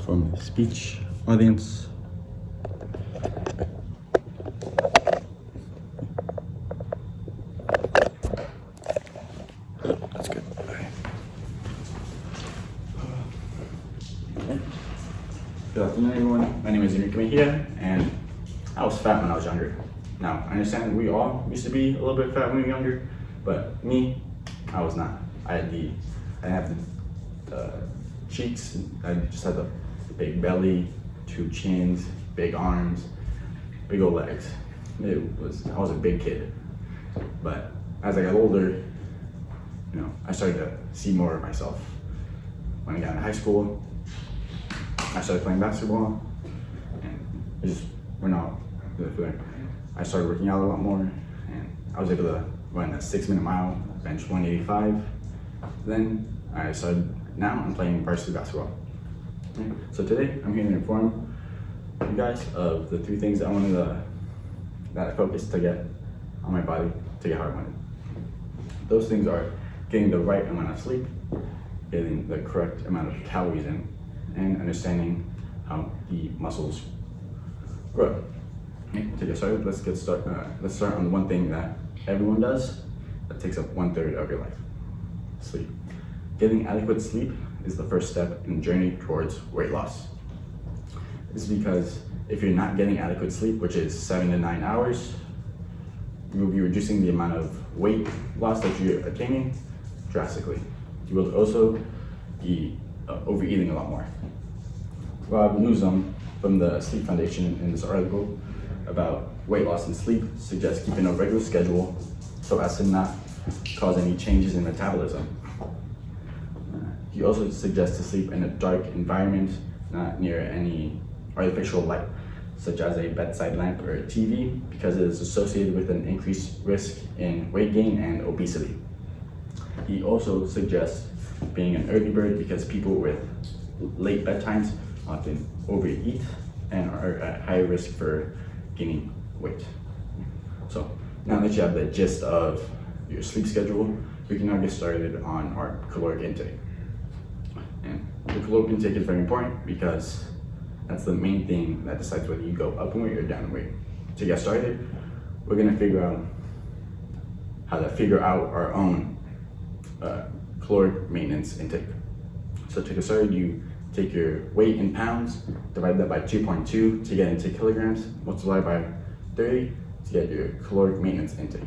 from the speech audience. That's good. Good afternoon, everyone. My name is Enrique Mejia, and I was fat when I was younger. Now, I understand we all used to be a little bit fat when we were younger, but me, I was not. I didn't have the cheeks, I just had the big belly, 2 chins, big arms, big old legs. I was a big kid. But as I got older, I started to see more of myself. When I got into high school, I started playing basketball, and it just went out there. I started working out a lot more, and I was able to run a 6-minute mile, bench 185. Then now I'm playing varsity basketball. So today I'm here to inform you guys of the 3 things that I focused to get on my body to get how I wanted. Those things are getting the right amount of sleep, getting the correct amount of calories in, and understanding how the muscles grow. To get started, let's start on the one thing that everyone does that takes up 1/3 of your life: sleep. Getting adequate sleep is the first step in the journey towards weight loss. This is because if you're not getting adequate sleep, which is 7 to 9 hours, you will be reducing the amount of weight loss that you're attaining drastically. You will also be overeating a lot more. Rob Newsom from the Sleep Foundation in this article about weight loss and sleep suggests keeping a regular schedule so as to not cause any changes in metabolism. He also suggests to sleep in a dark environment, not near any artificial light, such as a bedside lamp or a TV, because it is associated with an increased risk in weight gain and obesity. He also suggests being an early bird because people with late bedtimes often overeat and are at higher risk for gaining weight. So now that you have the gist of your sleep schedule, we can now get started on our caloric intake. And the caloric intake is very important because that's the main thing that decides whether you go up in weight or down in weight. To get started, we're gonna figure out how to figure out our own caloric maintenance intake. So to get started, you take your weight in pounds, divide that by 2.2 to get into kilograms, multiply by 30 to get your caloric maintenance intake.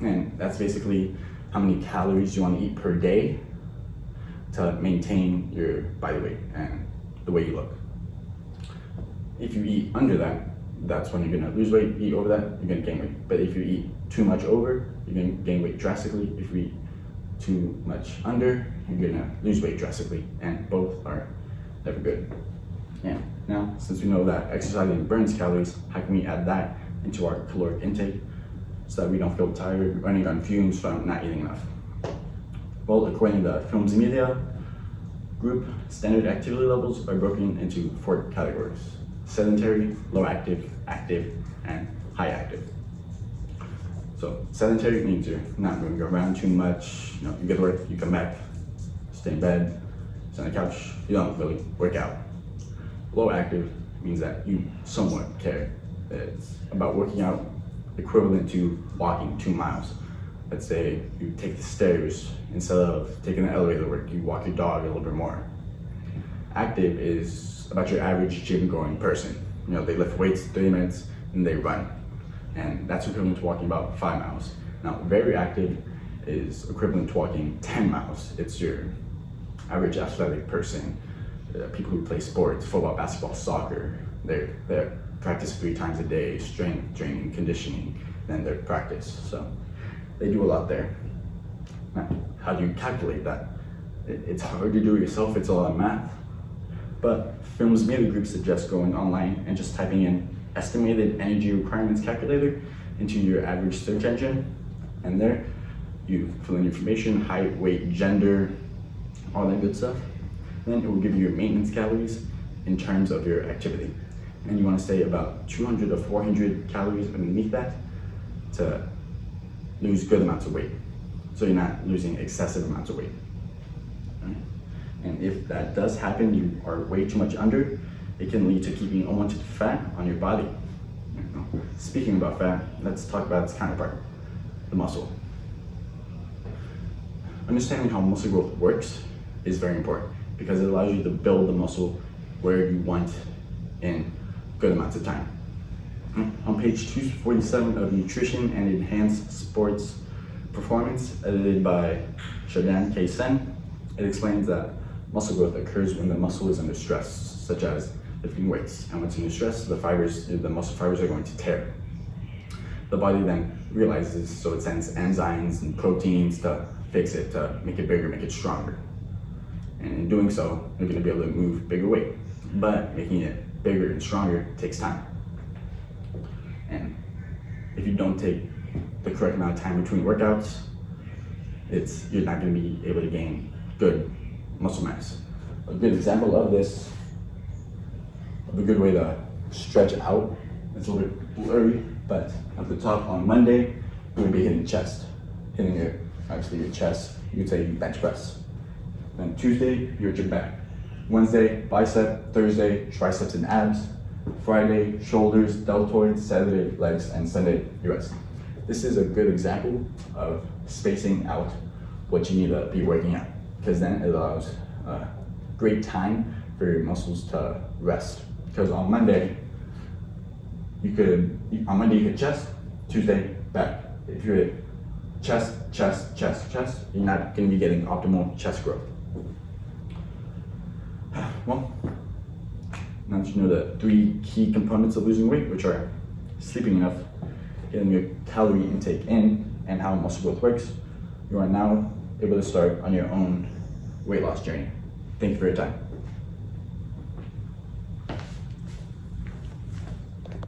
And that's basically how many calories you want to eat per day to maintain your body weight and the way you look. If you eat under that, that's when you're gonna lose weight. Eat over that, you're gonna gain weight. But if you eat too much over, you're gonna gain weight drastically. If you eat too much under, you're gonna lose weight drastically, and both are never good. And now, since we know that exercising burns calories, how can we add that into our caloric intake so that we don't feel tired, running on fumes from not eating enough? Well, according to the Films Media group, standard activity levels are broken into 4 categories: sedentary, low active, active, and high active. So sedentary means you're not moving around too much. You get to work, you come back, stay in bed, sit on the couch, you don't really work out. Low active means that you somewhat care. It's about working out equivalent to walking 2 miles. Let's say you take the stairs instead of taking the elevator to work, you walk your dog a little bit more. Active is about your average gym-going person. They lift weights 30 minutes and they run. And that's equivalent to walking about 5 miles. Now, very active is equivalent to walking 10 miles. It's your average athletic person. People who play sports, football, basketball, soccer, they practice 3 times a day, strength training, conditioning, then their practice. So they do a lot there. Now, how do you calculate that? It's hard to do it yourself, it's a lot of math. But Films Media Group suggests going online and just typing in estimated energy requirements calculator into your average search engine, and there you fill in information, height, weight, gender, all that good stuff. And then it will give you your maintenance calories in terms of your activity. And you want to stay about 200 to 400 calories underneath that to lose good amounts of weight. So you're not losing excessive amounts of weight. Right? And if that does happen, you are way too much under, it can lead to keeping unwanted fat on your body. Speaking about fat, let's talk about its counterpart, the muscle. Understanding how muscle growth works is very important because it allows you to build the muscle where you want in good amounts of time. On page 247 of Nutrition and Enhanced Sports Performance, edited by Shadan K. Sen, it explains that muscle growth occurs when the muscle is under stress, such as lifting weights. And once under stress, the muscle fibers are going to tear. The body then realizes, so it sends enzymes and proteins to fix it, to make it bigger, make it stronger. And in doing so, you're going to be able to move bigger weight. But making it bigger and stronger takes time. And if you don't take the correct amount of time between workouts, you're not going to be able to gain good muscle mass. A good example of this, of a good way to stretch out, it's a little bit blurry, but at the top on Monday, you're going to be hitting chest. Hitting your chest, you would say bench press. Then Tuesday, you're at your back. Wednesday, bicep. Thursday, triceps and abs. Friday, shoulders, deltoids. Saturday, legs, and Sunday, your rest. This is a good example of spacing out what you need to be working out, because then it allows great time for your muscles to rest. Because on Monday, you hit chest, Tuesday, back. If you hit chest, you're not going to be getting optimal chest growth. Well, now that you know the 3 key components of losing weight, which are sleeping enough, getting your calorie intake in, and how muscle growth works, you are now able to start on your own weight loss journey. Thank you for your time.